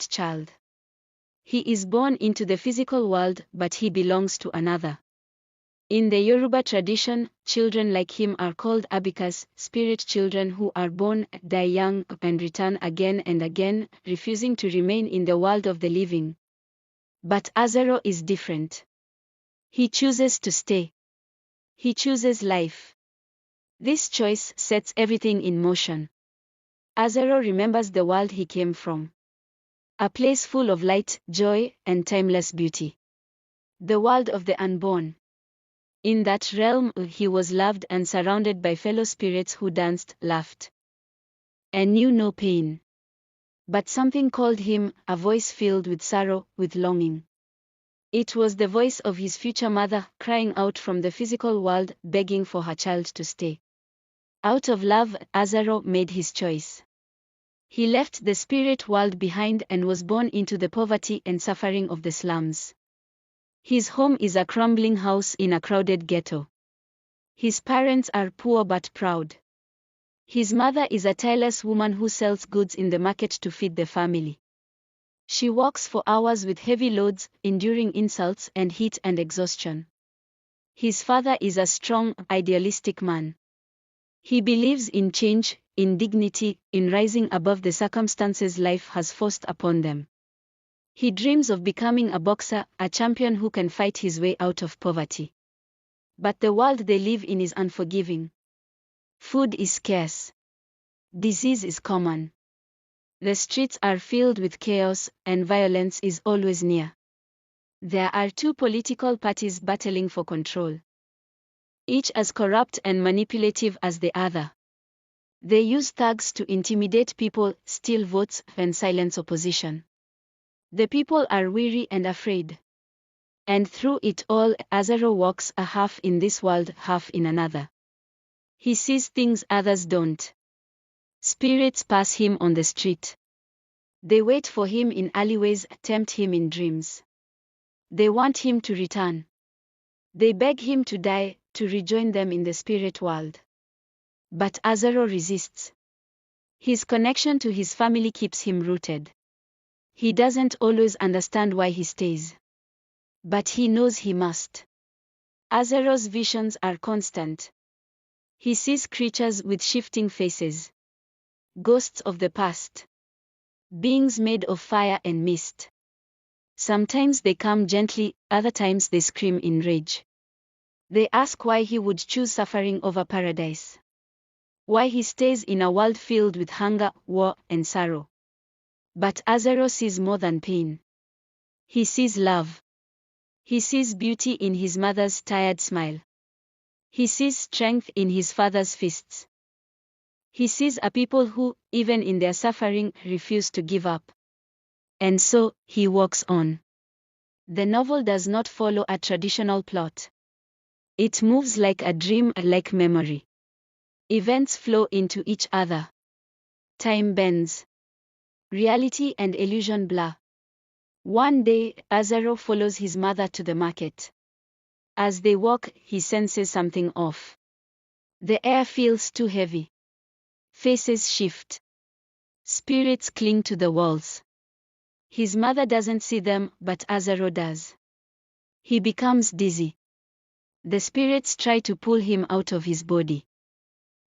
child. He is born into the physical world, but he belongs to another. In the Yoruba tradition, children like him are called abikas, spirit children who are born, die young, and return again and again, refusing to remain in the world of the living. But Azaro is different. He chooses to stay. He chooses life. This choice sets everything in motion. Azaro remembers the world he came from. A place full of light, joy, and timeless beauty. The world of the unborn. In that realm, he was loved and surrounded by fellow spirits who danced, laughed, and knew no pain. But something called him, a voice filled with sorrow, with longing. It was the voice of his future mother, crying out from the physical world, begging for her child to stay. Out of love, Azaro made his choice. He left the spirit world behind and was born into the poverty and suffering of the slums. His home is a crumbling house in a crowded ghetto. His parents are poor but proud. His mother is a tireless woman who sells goods in the market to feed the family. She works for hours with heavy loads, enduring insults and heat and exhaustion. His father is a strong, idealistic man. He believes in change, in dignity, in rising above the circumstances life has forced upon them. He dreams of becoming a boxer, a champion who can fight his way out of poverty. But the world they live in is unforgiving. Food is scarce. Disease is common. The streets are filled with chaos, and violence is always near. There are two political parties battling for control, each as corrupt and manipulative as the other. They use thugs to intimidate people, steal votes, and silence opposition. The people are weary and afraid. And through it all, Azaro walks a half in this world, half in another. He sees things others don't. Spirits pass him on the street. They wait for him in alleyways, tempt him in dreams. They want him to return. They beg him to die, to rejoin them in the spirit world. But Azaro resists. His connection to his family keeps him rooted. He doesn't always understand why he stays. But he knows he must. Azaro's visions are constant. He sees creatures with shifting faces. Ghosts of the past. Beings made of fire and mist. Sometimes they come gently, other times they scream in rage. They ask why he would choose suffering over paradise. Why he stays in a world filled with hunger, war, and sorrow. But Azaro sees more than pain. He sees love. He sees beauty in his mother's tired smile. He sees strength in his father's fists. He sees a people who, even in their suffering, refuse to give up. And so, he walks on. The novel does not follow a traditional plot. It moves like a dream, like memory. Events flow into each other. Time bends. Reality and illusion blur. One day, Azaro follows his mother to the market. As they walk, he senses something off. The air feels too heavy. Faces shift. Spirits cling to the walls. His mother doesn't see them, but Azaro does. He becomes dizzy. The spirits try to pull him out of his body.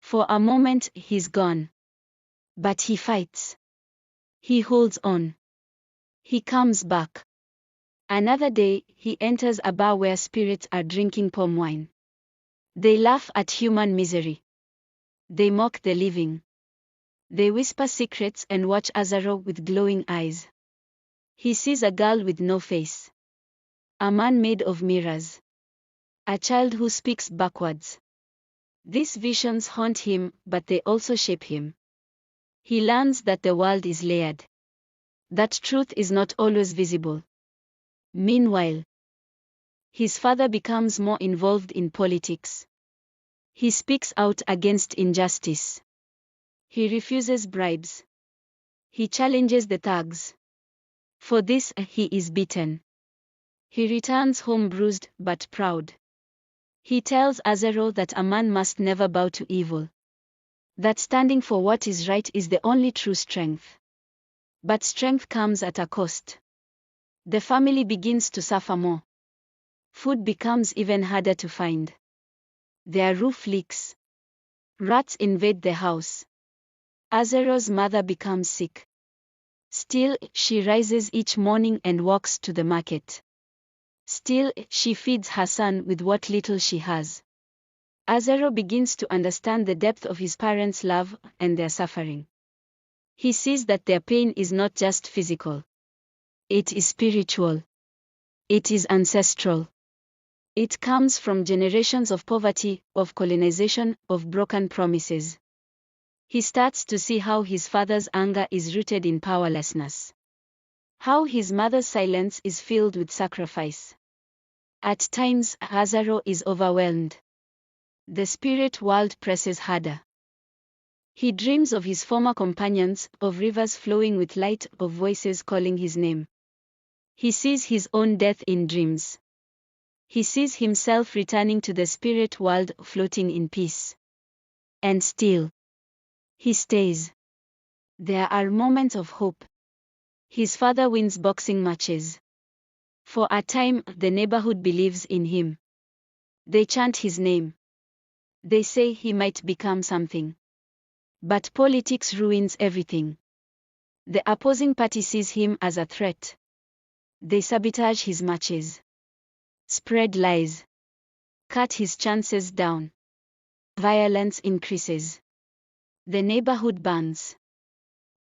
For a moment, he's gone. But he fights. He holds on. He comes back. Another day, he enters a bar where spirits are drinking palm wine. They laugh at human misery. They mock the living. They whisper secrets and watch Azaro with glowing eyes. He sees a girl with no face. A man made of mirrors. A child who speaks backwards. These visions haunt him, but they also shape him. He learns that the world is layered. That truth is not always visible. Meanwhile, his father becomes more involved in politics. He speaks out against injustice. He refuses bribes. He challenges the thugs. For this, he is beaten. He returns home bruised but proud. He tells Azaro that a man must never bow to evil. That standing for what is right is the only true strength. But strength comes at a cost. The family begins to suffer more. Food becomes even harder to find. Their roof leaks. Rats invade the house. Azaro's mother becomes sick. Still, she rises each morning and walks to the market. Still, she feeds her son with what little she has. Azaro begins to understand the depth of his parents' love and their suffering. He sees that their pain is not just physical. It is spiritual. It is ancestral. It comes from generations of poverty, of colonization, of broken promises. He starts to see how his father's anger is rooted in powerlessness. How his mother's silence is filled with sacrifice. At times, Azaro is overwhelmed. The spirit world presses harder. He dreams of his former companions, of rivers flowing with light, of voices calling his name. He sees his own death in dreams. He sees himself returning to the spirit world, floating in peace. And still, he stays. There are moments of hope. His father wins boxing matches. For a time, the neighborhood believes in him. They chant his name. They say he might become something. But politics ruins everything. The opposing party sees him as a threat. They sabotage his matches. Spread lies. Cut his chances down. Violence increases. The neighborhood burns.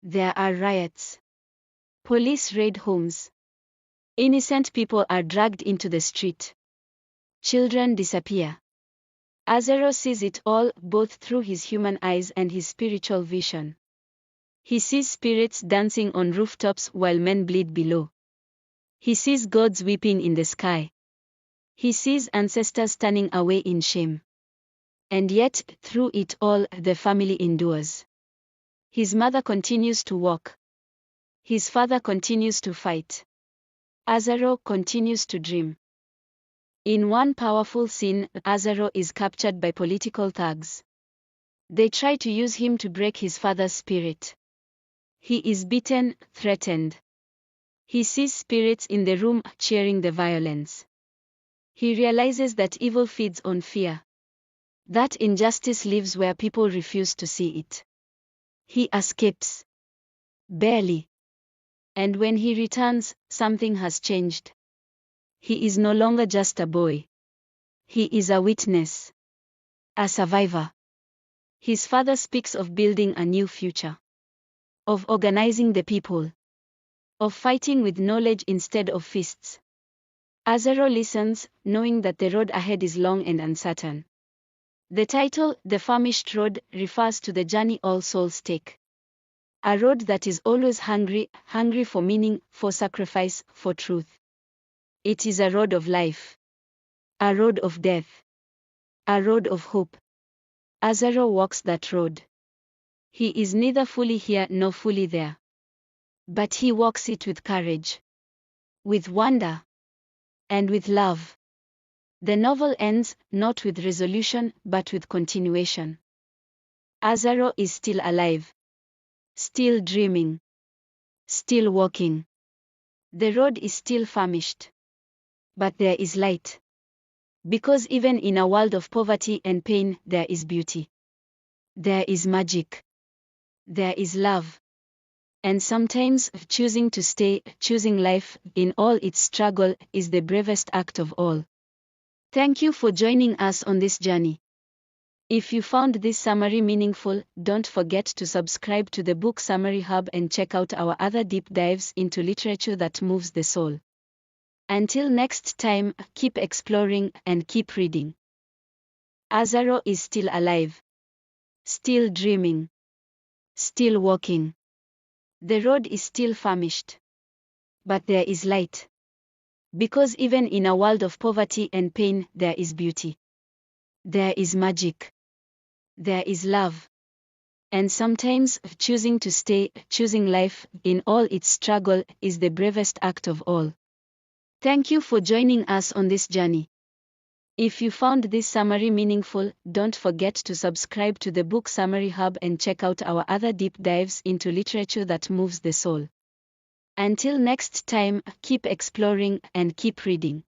There are riots. Police raid homes. Innocent people are dragged into the street. Children disappear. Azaro sees it all, both through his human eyes and his spiritual vision. He sees spirits dancing on rooftops while men bleed below. He sees gods weeping in the sky. He sees ancestors turning away in shame. And yet, through it all, the family endures. His mother continues to walk. His father continues to fight. Azaro continues to dream. In one powerful scene, Azaro is captured by political thugs. They try to use him to break his father's spirit. He is beaten, threatened. He sees spirits in the room cheering the violence. He realizes that evil feeds on fear. That injustice lives where people refuse to see it. He escapes. Barely. And when he returns, something has changed. He is no longer just a boy. He is a witness. A survivor. His father speaks of building a new future. Of organizing the people. Of fighting with knowledge instead of fists. Azaro listens, knowing that the road ahead is long and uncertain. The title, The Famished Road, refers to the journey all souls take. A road that is always hungry, hungry for meaning, for sacrifice, for truth. It is a road of life. A road of death. A road of hope. Azaro walks that road. He is neither fully here nor fully there. But he walks it with courage. With wonder. And with love. The novel ends, not with resolution, but with continuation. Azaro is still alive. Still dreaming. Still walking. The road is still famished. But there is light. Because even in a world of poverty and pain, there is beauty. There is magic. There is love. And sometimes, choosing to stay, choosing life, in all its struggle, is the bravest act of all. Thank you for joining us on this journey. If you found this summary meaningful, don't forget to subscribe to the Book Summary Hub and check out our other deep dives into literature that moves the soul. Until next time, keep exploring and keep reading. Azaro is still alive. Still dreaming. Still walking. The road is still famished. But there is light. Because even in a world of poverty and pain, there is beauty. There is magic. There is love. And sometimes, choosing to stay, choosing life, in all its struggle, is the bravest act of all. Thank you for joining us on this journey. If you found this summary meaningful, don't forget to subscribe to the Book Summary Hub and check out our other deep dives into literature that moves the soul. Until next time, keep exploring and keep reading.